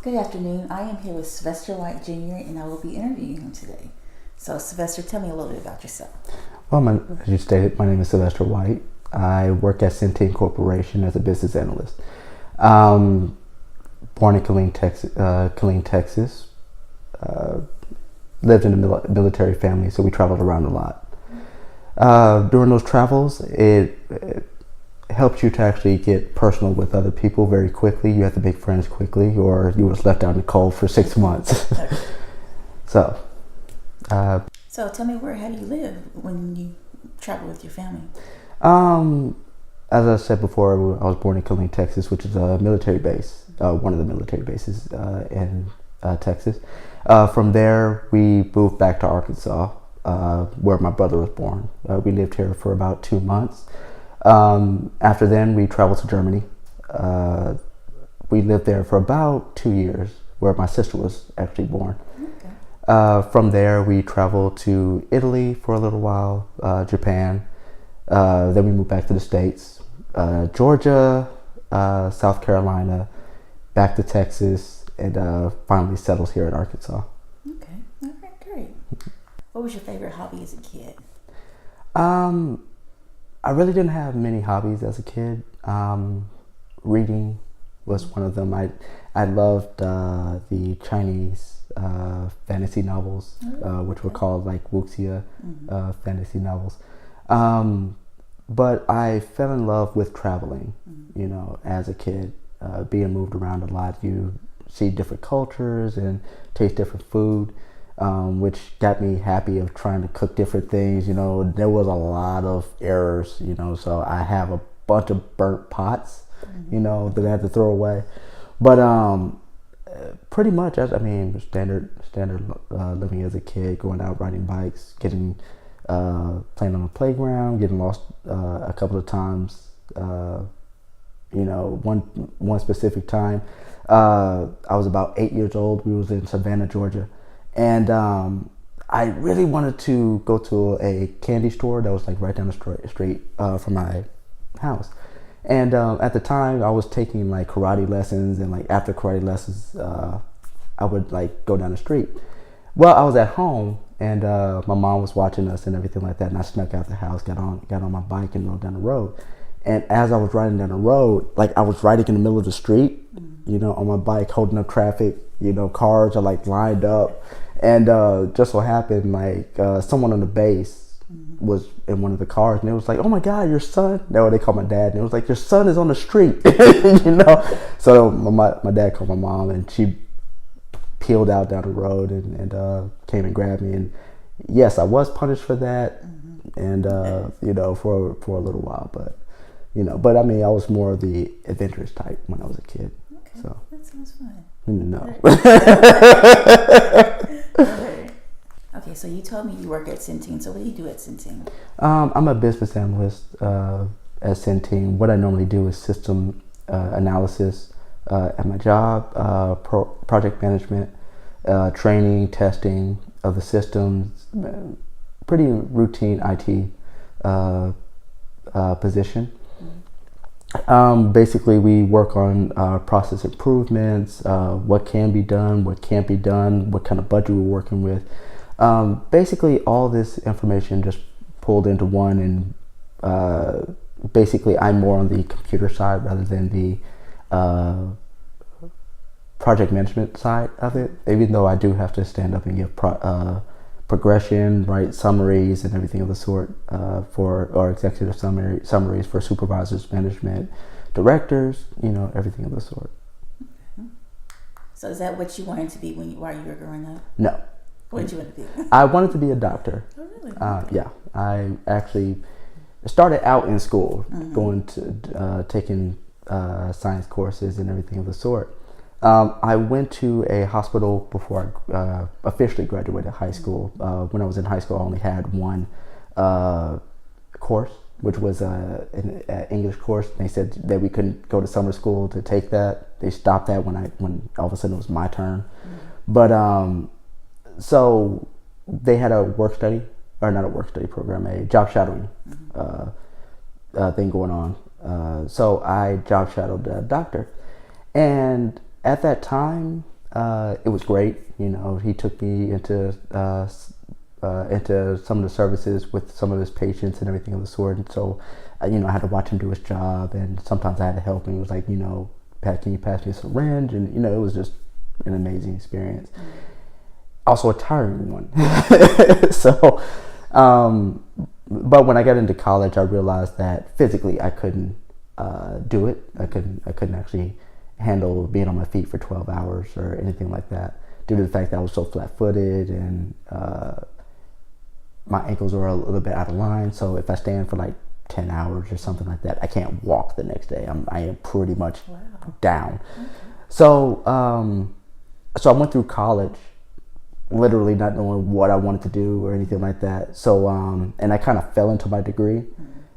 Good afternoon. I am here with Sylvester White Jr. and I will be interviewing him today. So, Sylvester, tell me a little bit about yourself. Well, as you stated, my name is Sylvester White. I work at Centene Corporation as a business analyst. Born in Killeen, Texas. Lived in a military family, so we traveled around a lot. During those travels, it helps you to actually get personal with other people very quickly. You have to make friends quickly, or you was left out in the cold for 6 months. So. So, tell me how do you live when you travel with your family? As I said before, I was born in Killeen, Texas, which is a military base, one of the military bases in Texas. From there, we moved back to Arkansas, where my brother was born. We lived here for about 2 months. After then, we traveled to Germany. We lived there for about 2 years, where my sister was actually born. Okay. From there, we traveled to Italy for a little while, Japan. Then we moved back to the States, Georgia, South Carolina, back to Texas, and finally settled here in Arkansas. Okay, all right, great. What was your favorite hobby as a kid? I really didn't have many hobbies as a kid. Reading was one of them. I loved the Chinese fantasy novels, which were called like wuxia fantasy novels. But I fell in love with traveling, as a kid, being moved around a lot. You see different cultures and taste different food, which got me happy of trying to cook different things. There was a lot of errors, so I have a bunch of burnt pots, that I had to throw away. But pretty much, standard living as a kid, going out riding bikes, getting playing on the playground, getting lost a couple of times. One specific time, I was about 8 years old. We was in Savannah, Georgia, and I really wanted to go to a candy store that was like right down the street from my house. And at the time, I was taking like karate lessons, and like after karate lessons, I would like go down the street. Well, I was at home, and my mom was watching us and everything like that, and I snuck out the house, got on my bike and rode down the road. And as I was riding down the road, like I was riding in the middle of the street, on my bike, holding up traffic, cars are like lined up. And just so happened, like someone on the base was in one of the cars, and it was like, "Oh my God, your son!" That's what they called my dad, and it was like, "Your son is on the street," So my dad called my mom, and she peeled out down the road and came and grabbed me. And yes, I was punished for that, and for a little while, but I was more of the adventurous type when I was a kid. Okay, so that sounds fun. No. Okay, so you told me you work at Centene. So what do you do at Centene? I'm a business analyst at Centene. What I normally do is system analysis at my job, project management, training, testing of the systems, pretty routine IT position. Basically, we work on process improvements, what can be done, what can't be done, what kind of budget we're working with. Basically, all this information just pulled into one, and basically, I'm more on the computer side rather than the project management side of it, even though I do have to stand up and give progression, write summaries and everything of the sort for our executive summaries for supervisors, management, directors, everything of the sort. Okay. So is that what you wanted to be while you were growing up? No. What did you want to be? I wanted to be a doctor. Oh, really? Okay. Yeah. I actually started out in school, going to taking science courses and everything of the sort. I went to a hospital before I officially graduated high school. When I was in high school, I only had one course, which was an English course. They said that we couldn't go to summer school to take that. They stopped that when all of a sudden it was my turn. But so they had a work study, or not a work study program, a job shadowing thing going on. So I job shadowed a doctor. And at that time, it was great. You know, he took me into some of the services with some of his patients and everything of the sort. And so, you know, I had to watch him do his job, and sometimes I had to help him. He was like, you know, Pat, can you pass me a syringe? And, you know, it was just an amazing experience. Also a tiring one. So, but when I got into college, I realized that physically I couldn't do it. I couldn't actually handle being on my feet for 12 hours or anything like that, due to the fact that I was so flat-footed and my ankles were a little bit out of line. So if I stand for like 10 hours or something like that, I can't walk the next day. I am pretty much down. Okay. So so I went through college literally not knowing what I wanted to do or anything like that. So and I kind of fell into my degree.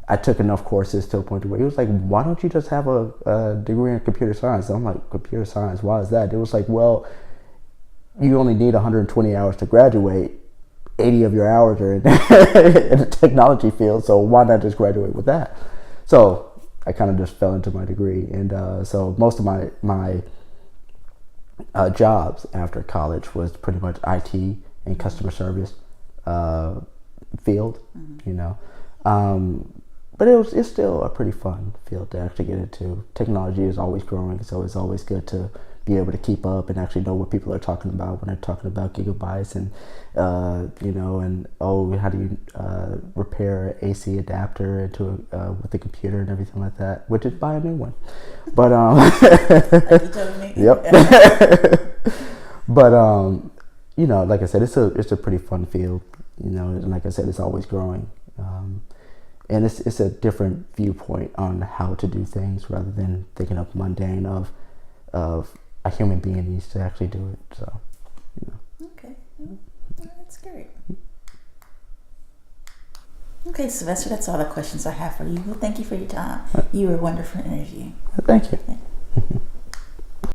I took enough courses to a point where he was like, why don't you just have a degree in computer science? And I'm like, computer science, why is that? It was like, well, you only need 120 hours to graduate. 80 of your hours are in the technology field, so why not just graduate with that? So I kind of just fell into my degree. And so most of my jobs after college was pretty much IT and customer service field, you know. But it's still a pretty fun field to actually get into. Technology is always growing, so it's always good to be able to keep up and actually know what people are talking about when they're talking about gigabytes and, you know, and, how do you repair an AC adapter into with a computer and everything like that, which is buy a new one. But, like you told me. Yep. But, you know, like I said, it's a pretty fun field, you know, and like I said, it's always growing. And it's a different viewpoint on how to do things rather than thinking of mundane of a human being needs to actually do it. So, you know. Okay, well, that's great. Okay, Sylvester, that's all the questions I have for you. Well, thank you for your time. You were a wonderful interview. Thank you.